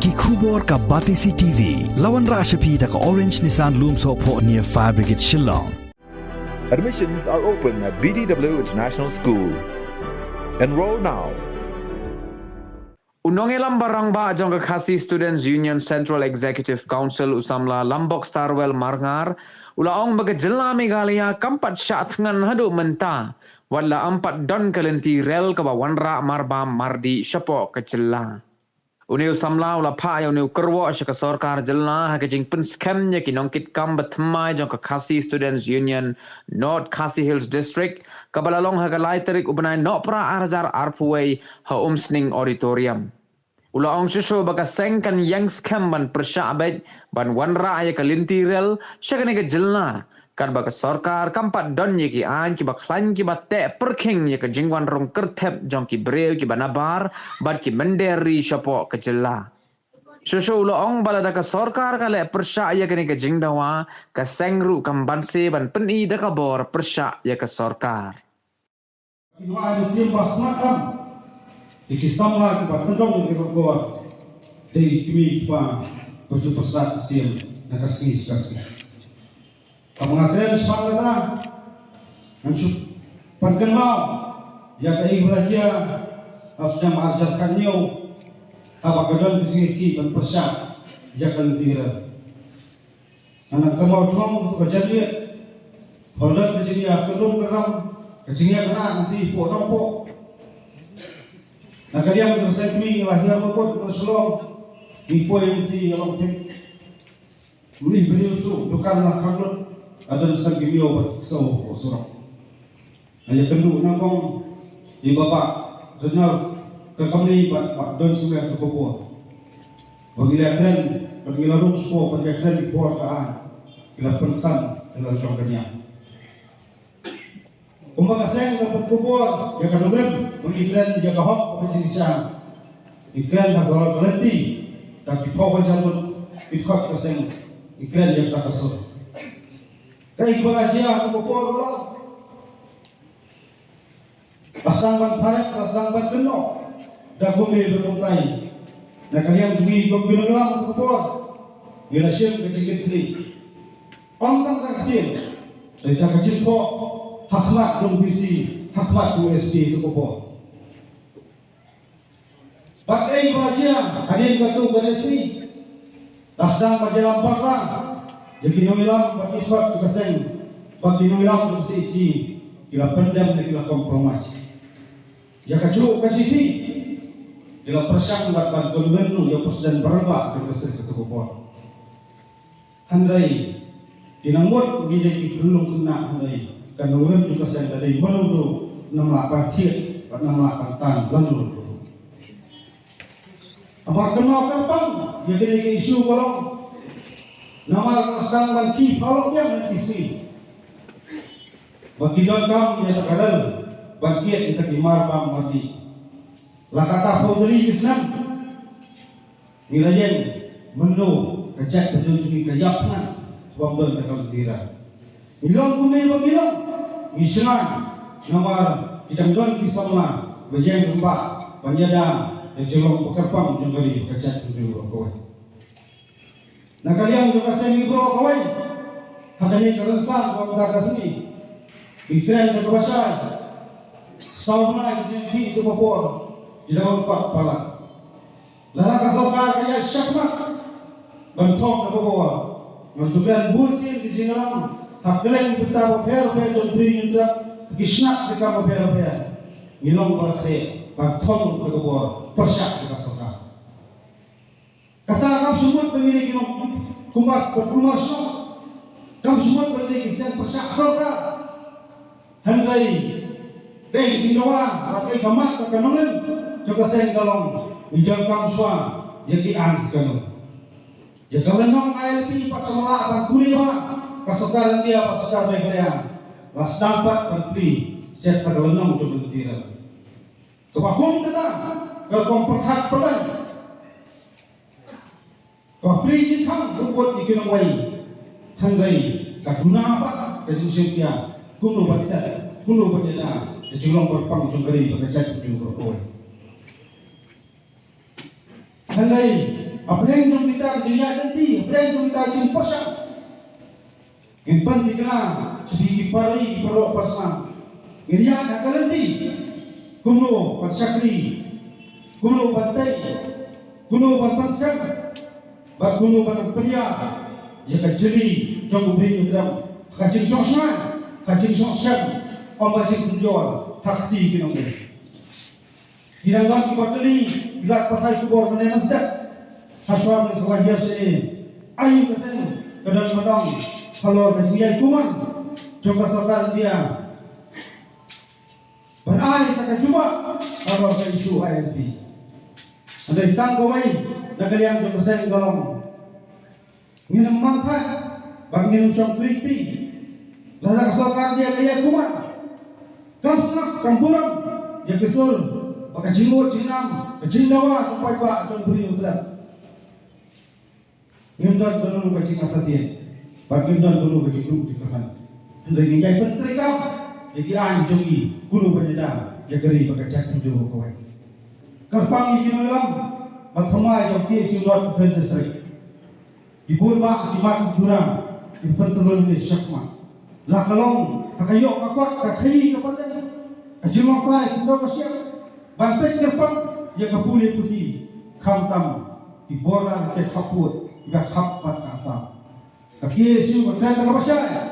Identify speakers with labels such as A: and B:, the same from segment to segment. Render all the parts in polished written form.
A: Ki khubor ka Batisi TV. Lawan Rashapi da ka Orange Nissan Lumso po near Fire Brigade Shillong.
B: Admissions are open at BDW International School. Enroll now.
C: Unongelam barang ba jong Khasi Students Union Central Executive Council usamla Lambok Starwell Marngar ulaong magajela Meghalaya kampat syat ngan hadu menta wala ampat don kalenti rel ka wanra marba mardi syapo kecela uneu samla ula pa uneu kerwo syaka sarkar jelna hakajing penskem nya kinongkit kam batmai jong Khasi Students Union North Khasi Hills District kabalalong hagalai terik ubenai nopra arzar arpuway ha umsning auditorium ulaong susu baka sengkan yang scam ban persyabat ban wanra ay kalintirel syakane ke jelna kan baka sarkar kampat don ye ki an ki baklan ki batte perking ye ke jingwan rong kertep jong ki breu ki banabar bat ki menderi syapo ke jela susu ulaong balada ka sarkar kale persya ye kene ke jingdawa ka sengru kambanse ban peni dakabor persya ye ke sarkar
D: Iwa ada simbah makam Ikisamlah kepada tendong ke bawah dari kami pa baju persat sim nak kasih. Kamu semangatlah, anjuk pankenau ya kai belajar harusnya mengajarkan nyo apa kedon kesiki dan persat jangan tira. Anak kamu dong kejadian, holder kejadian kedung keram kejadian kena nanti pok. Nah kalian bersama kami lahir maupun berselong di poin di alam tek, beli beriusu bukanlah kalut ada dasar kami obat kesau surau. Hanya kendu nangkong di bapak dengar ke kami pak don sudah terkumpul. Bagi kalian bagi lalu semua bagi kalian di puakaan kita pensan dalam contohnya. Kumbaga saya dapat kubur ya kan udah mengikhlas jaga hak kecintaan ikhlas nak berhenti tapi power jalur ikhlas keseng ikhlas yang tak kesel kai belajar kubur Allah pasang ban paret pasang ban kenok dah bumi berpuntai nak kalian dui gombil lam kubur bila syek kecil kecil pantang kecil dari kecil kok hakmat dong visi, hakmat USD itu kopo. Pakai baca, hadir batu beresi, tasang berjalan pakang, jadi nomilam bagi suat keseng, bagi nomilam untuk isi, kila pendam dan kila kompromis. Jika cukup kasih kila persang dapat gubernur yang presiden berubah di presiden ketukupan. Handai, dinamut menjadi belum kena handai. Kan orang juga saya dari menuduh 68 tiap 68 tan lalu apa kenal kapan dia jadi isu kalau nama kesan banki kalau yang isi bagi dalam ya sekarang bagi kita dimar bang mati lah kata putri Islam wilayah menu kecak terjadi kejapnan sebab dan kekaltiran bilang kumil bilang Islam nomor kita don kisahlah bejeng tempat penyadang jolong pekerpang jengkali kecak tujuh kawai. Nah kalian juga saya ngibro kawai hadani kerensan pemuda kesini ikran ke bahasa sauna jadi itu papor di dalam kota pala lalu kasokar kaya syakmat bentong ke bawah menunjukkan busin di sini hak kalian kita berpikir dan beri juga kisah kita berpikir minum berkhe bertong berkebor persyak kita suka kata kamu semua memiliki kumar berkumasuk kamu semua memiliki yang persyak suka handai dari tindawan pakai kamat kekanungan coba saya galong ujang kamu sua jadi angkanu jika lenong ILP pak semula akan kuliah kesukaran dia pasukar mereka las dapat berpli set terlenung untuk bertira kebakum kita kekomperhat pelan kepli jikang berbuat ikan wai tanggai kaduna apa kesusian kuno berset kuno berjana kejulung berpang jungkari berkecak jungkar koi tanggai apa yang kita jadi nanti, apa yang kita jadi pasang. Yang penting kena sebagai pari perlu pasang. Ini yang akan nanti. Kuno pasakri, kuno bantai, kuno banpasang, kuno banperia. Jika jeli jauh beri dalam kacing sosman, kacing sosam, kacing senjol, hakti kita boleh. Tidak lagi berkali, bila pakai kubur menemasdak, haswam sewajar sini, ayu kesini, kedal madang, kalau kejadian kuman, coba serta dia. Berai saya cuba kalau saya isu ILP. Ada hitang kawai, nak kalian coba saya golong. Minum manfaat, bagi minum coklat lalu kesokan dia kaya kuman, kamsak, kampuram, dia kesur, pakai jinggut, jinam, jindawa, tupai pak, atau beri utara. Minum dulu bagi kata bagi dulu bagi grup di kanan. Hendak ingin penteri kau, jadi anjungi guru penyedah, dia geri pakai cakap dulu kawai. Kerpangi kinulam, mathamai jauh kiasi luar kesendiri. Ibu mak di mak jurang, di pentelur ni syakma. Lah kalong, kakayok kakuat, kakayi kapadan, kajimang prai, kita bersiap. Bantai kerpang, ia kapuli putih, kamtam, di boran ke kaput, ia kapat kasar. Kaki isu berkaitan dengan masyarakat,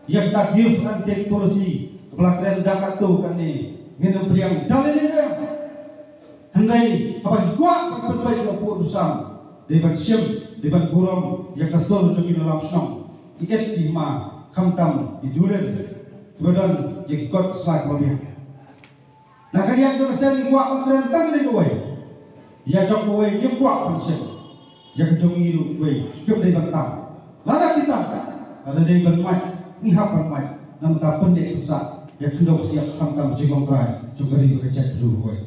D: ia tak gift antek polisi, pelakon dapat tu kan ni, minum priang dalil ini. Hendai apa kuat berbaik lapor usam, debat syam, debat buram, yang kesal untuk dalam syam, ikat lima, kamtam, idulen, kemudian yang ikut sak lebih. Nak kalian tu kesan kuat berkaitan dengan kau, ia jauh kau yang kuat persen, yang jauh hidup kau, kau debat tam. Lara kita, ada dari bermai, ni hak bermai, namun tak pendek besar, yang kedua siap kamtam jengong kerai, juga di berkecak dulu kau.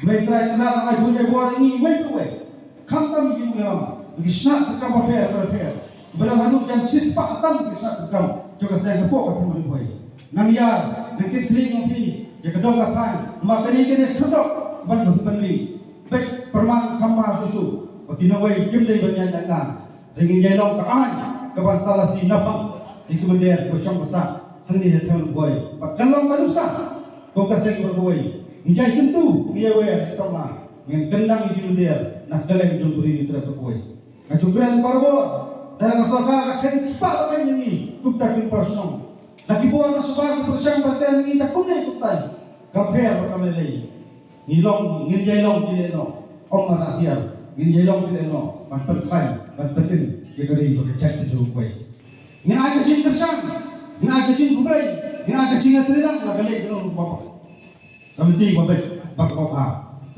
D: Mereka kenal ramai punya buat ini, wait. Kamtam yang dalam, bagi syak tekam berfair. Berlalu yang cispak tam bagi syak tekam, juga saya kepok atau menuai. Nangyar, nanti teling api, yang kedua katan, maka ini kena kedok bantu penli. Baik perman kamar susu, bagi nawai jemlei bernyata. Dengan jalan kaan, kawan talasi nafang, di kemudian kosong besar, hanya datang buai. Kalau kalau sah, kau kasih berbuai. Nijai tentu, dia weh sama. Dengan kendang di kemudian, nak dalam jumpa terhadap buai. Kacubran parabot, dalam masalah akan sepak akan ini, tukar personal. Lagi buat masalah persiang bagian ini tak kunci tukar. Kafer kami lagi. Nilong, nijai long tidak no, orang rakyat, nijai long tidak no, mantel kain. Bantuin dia kali berkecak itu buai. Yang ada cing tersang, yang ada cing buai, yang ada cing terang, lah kali kalau bapa. Kami ti bapa,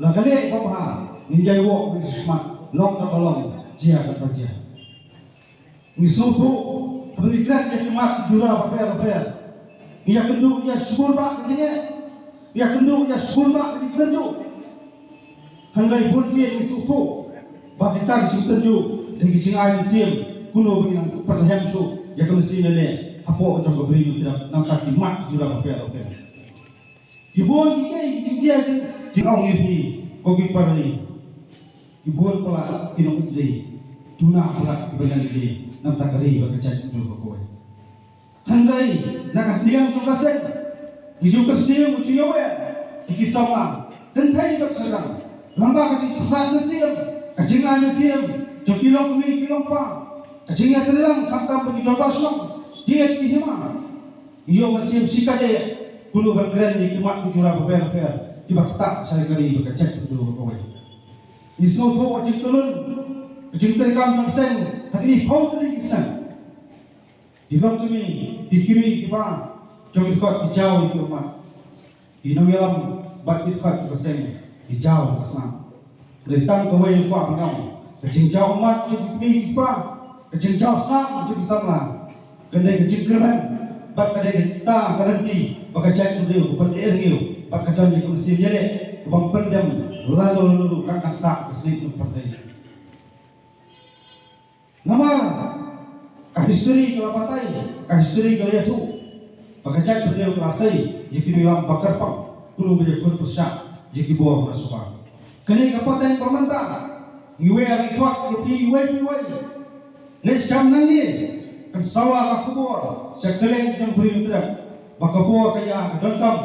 D: lah kali bapa. Ninjai wok di semak, long tak long, jia kata jia. Misupu, pemikiran dia kemat jura bapa. Ia kenduk dia sebulbak katanya, ia kenduk dia sebulbak di kenduk. Handai polisi misupu, bagi tak cintenju. Dari kecil ayam siam, kuno begini perhatian su, ya kalau sini le, apa orang beri tidak nampak di mak juga apa. Ibu ini dia jengong ini, kogi parni. Ibu pula kino ini, tuna pula bagian ini, nampak kari berkecak itu berkoi. Handai, nak kasihan tu kasih, ibu kasihan uci yawe, ikisam lang, kentai berserang, lambat kecil pesat nasiam, kacingan nasiam. Kilong kami, kilong pa. Kacingnya terlang, kamtam bagi 12 long. Dia dihima. Iyo masih sika je. Kulu berkeren di kimat kujura beber. Tiba ketak saya kali berkecek itu berkawai. Isu tu wajib turun. Kacing terkam tersen. Hati ini pau tadi kisah. Di long kami, di kiri tiba. Jom ikut dijauh di rumah. Di namilam bat ikut tersen. Dijauh kesana. Datang kawai yang kuat menang. Kecing jauh mat jadi apa? Kecing jauh sang jadi sama. Kedai kecing kerman, bak kedai kita garanti, bak cai tu seperti ergiu, bak kedai itu mesti jadi, bang pendam, lalu kakak sak mesti seperti. Nama, kahistri kalau patai, kahistri kalau itu, bak cai tu dia kelasai, jika bilang bakar pang, dulu menjadi kurang besar, jika buah bersuara. Kedai kapatai permantah. iwe ari kwak yopi iwe le syam nangi kan sawa akubor sekeleng jang beri utram bakabor kaya dantam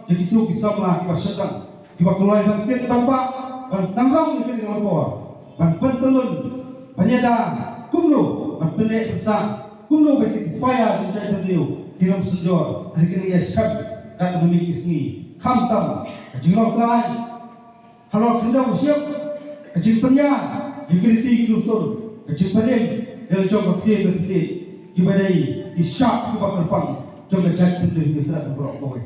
D: jadi tu kisama kibasyatan kibakulai bangkit bampak ban tangrang ni kini ngor ban pentelun banyada kumlo ban pendek besar kumlo bagi upaya menjadi beliau dalam sejor hari kini yasab dan memiliki seni kamtam jinglong trai kalau kendang siap kecil penya dikiriti dusun kecil pening dalam jangka ketik ibadai isyak kubak terpang jangka jatuh dari mitra berok